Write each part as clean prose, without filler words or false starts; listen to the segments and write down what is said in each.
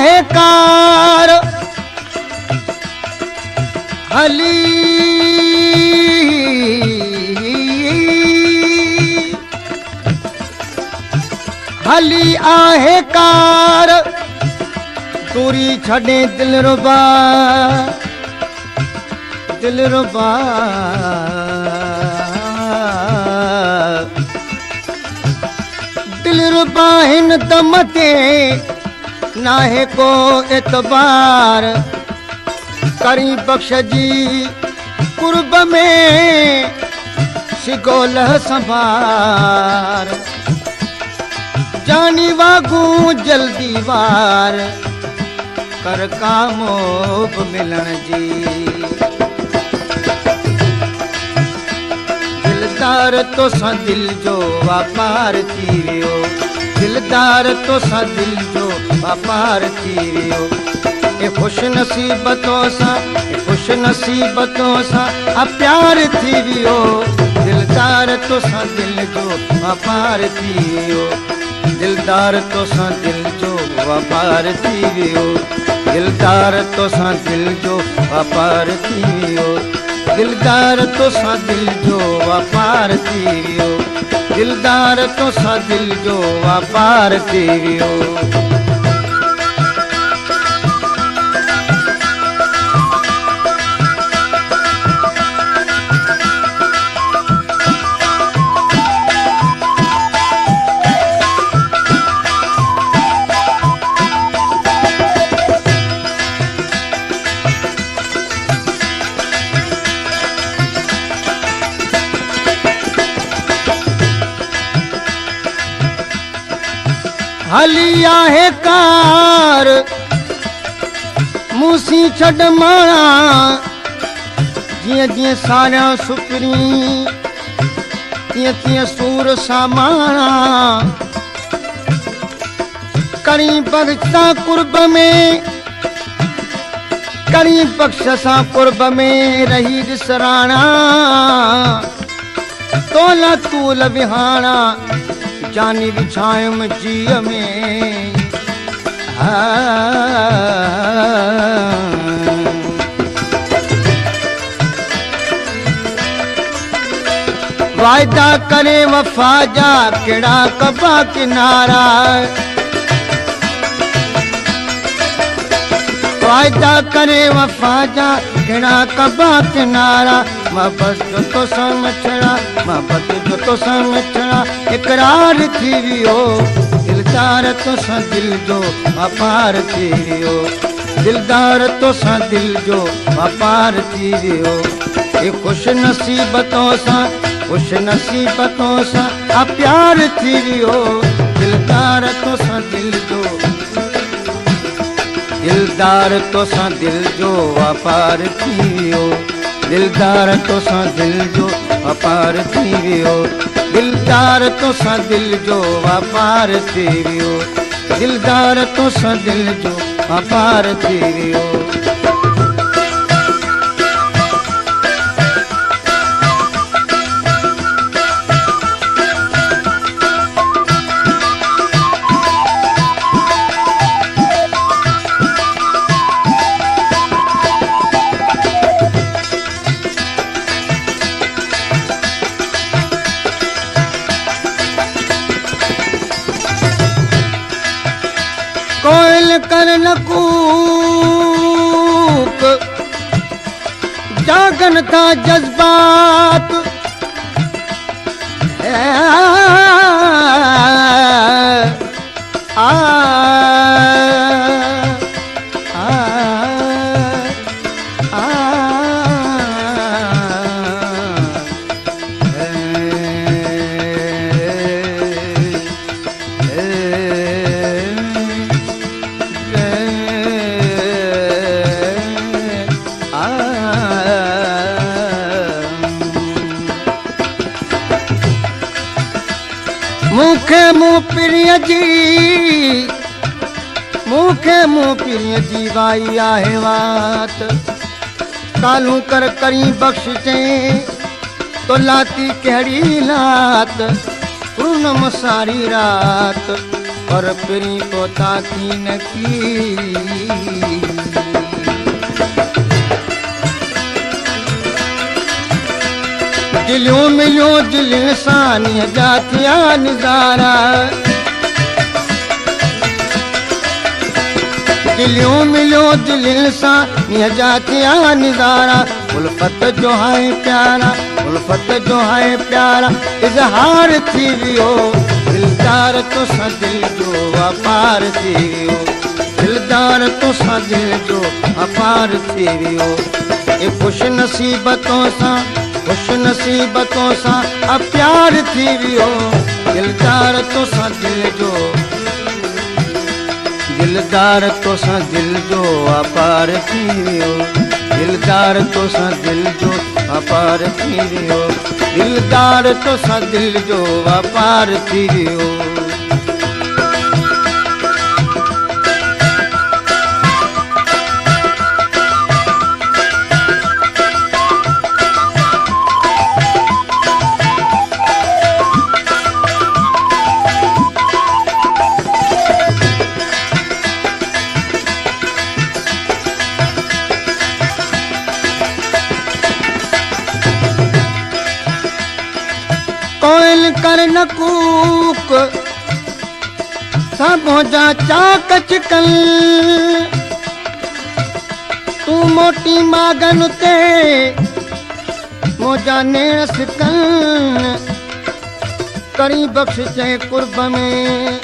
आहे कार हली हली आहे कार दूरी छड़े दिलरुबा दिलरुबा दिलरुबा हिन दम ते नाहे को एतबार करी बख्श जी कुर्ब में सिगोल संभार जानी वागू जल्दी वार कर कामोब मिलन जी दिलदार तो सा दिल जो वापार थी वियो दिलदार तो सा दिल जो वापार थी वियो ए खुश नसीबतों सा आ प्यार थी वियो दिलदार तो सा दिल जो वापार थी वियो दिलदार तो सा दिल जो वापार थी वियो दिलदार तो सा दिल जो वापार थी वियो दिलदार तो सा दिल जो वापार थी वियो दिलदार तो सा दिल जो वापार थी वियो हली आहे कार मूसी छड़ माणा जिए जिए सारा सुपरी तिए तिए सूर सामाना करी बख्शा कुर्ब में करी बख्शा कुर्ब में रही दिसराना तोला तूल विहाना जानी विछायम जीअ में वायदा करे वफा जा केड़ा कबा किनारा वायदा करे वफा जा केड़ा कबा किनारा मोहब्बत जो तो समझड़ा मोहब्बत जो तो समझड़ा इकरार थी वियो दिलदार तो सा दिल जो वापार थी वियो दिलदार तो सा दिल जो वापार थी वियो ये खुश नसीबतों सा आ प्यार थी वियो दिलदार तो सा दिल जो दिलदार तो सा दिल जो वापार थी वियो दिलदार तो सा दिल जो वापार थी वियो दिलदार तो सा दिल जो वापार थी वियो दिलदार तो सा दिल जो वापार थी वियो कोयल कर न कूक जागन था जज्बात मुखे मुँह प्रिय जी वाई आहे वात कालू कर करी बख्शे तो लाती कहिड़ी लात पूनम सारी रात पर पिरी को ताकी न की। दिलियों मिलियों दिल इंसानी जातिया नजारा, दिलियों मिलियों दिल इंसानी जातिया नजारा। उल्फत जो है प्यारा, उल्फत जो है प्यारा इजहार थी वियो। दिलदार तो सा दिल जो अपार थी वियो, दिलदार तो सा दिल जो अपार थी वियो। ए खुश नसीबतों सा, खुश नसीबतों सा अब प्यार थी वियो। दिलदार तो सा दिल जो, दिलदार तो सा दिल जो अपार थी वियो। दिलदार तो सा दिल जो अपार थी वियो। दिलदार तो सा दिल जो अपार थी वियो। कोयल कर न कूक सब हो जा चाक चिकन। तू मोटी मागन ते मोजा नेण सिकन। करी बख्श जे कुर्ब में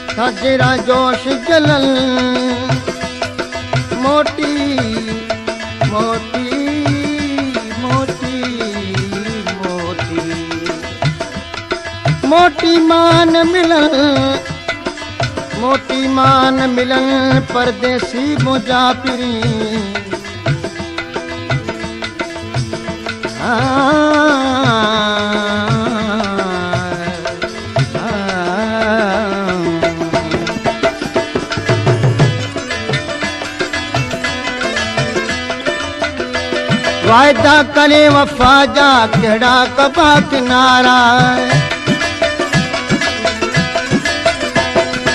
थाजेरा जोश जलन। मोटी मोटी मोटी मान मिलन, मोटी मान मिलन परदेसी मुजाफिरी। वायदा करे वफा जा केड़ा कबा किनारा।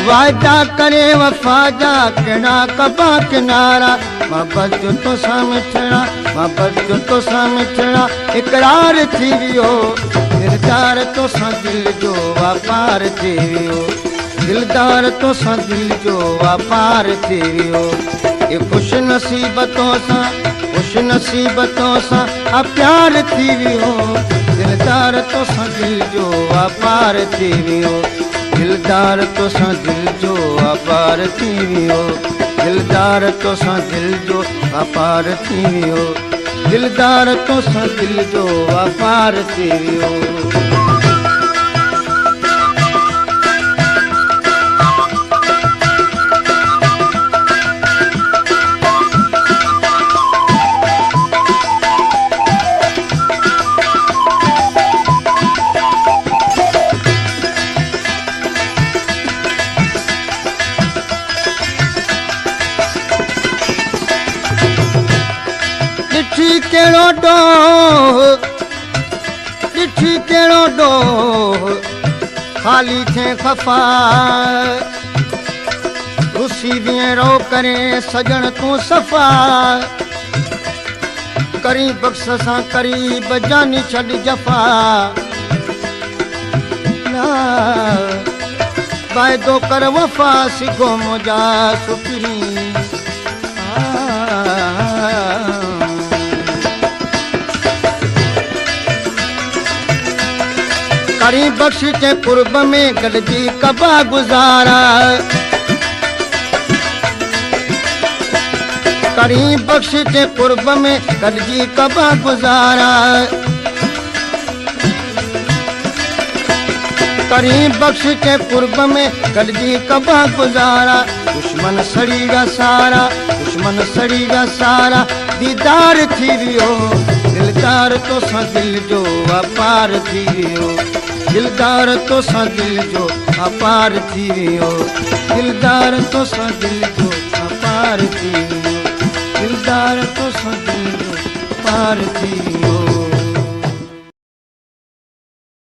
वायदा करे वफा जा केड़ा कबा किनारा। मोहब्बत जो तो सा मिठड़ा, मोहब्बत जो तो सा मिठड़ा इकरार थी वियो। दिलदार तो सा दिल जो वापार थी वियो। दिलदार तो सा दिल जो वापार थी वियो। ये खुश नसीबतों सा, खुश नसीबतों सा अब प्यार थी वियो। दिलदार तो सा दिल जो वापार थी वियो। दिलदार तो सा दिल जो अपार थी वियो। दिलदार तो सा दिल जो अपार थी वियो। दिलदार तो सा दिल जो अपार थी वियो। ॾिठी कहिड़ो ॾोह, ॾिठी कहिड़ो ॾोह ख़ाली थिए ख़फ़ा। रुसी बीह रो करे सजण तूं सफ़ा। करी बख़्श सां करीब जानी छॾ जफ़ा। वाइदो कर वफ़ा सिगो मुंहिंजा सुपिरी। करी बख्श के कुर्ब में गॾिजी कबा गुज़ारा। करी बख्श के कुर्ब में गॾिजी कबा गुज़ारा। करी बख्श के कुर्ब में गॾिजी कबा गुज़ारा। दुश्मन सड़ी विया सारा, दुश्मन सड़ी विया सारा दीदार थी वियो। दिलदार तो सा दिल जो अपार थी वियो। दिलदार तो सा दिल जो अपार थी वियो। दिलदार तो सा दिल जो अपार थी वियो। दिलदार तो सा दिल जो अपार थी वियो।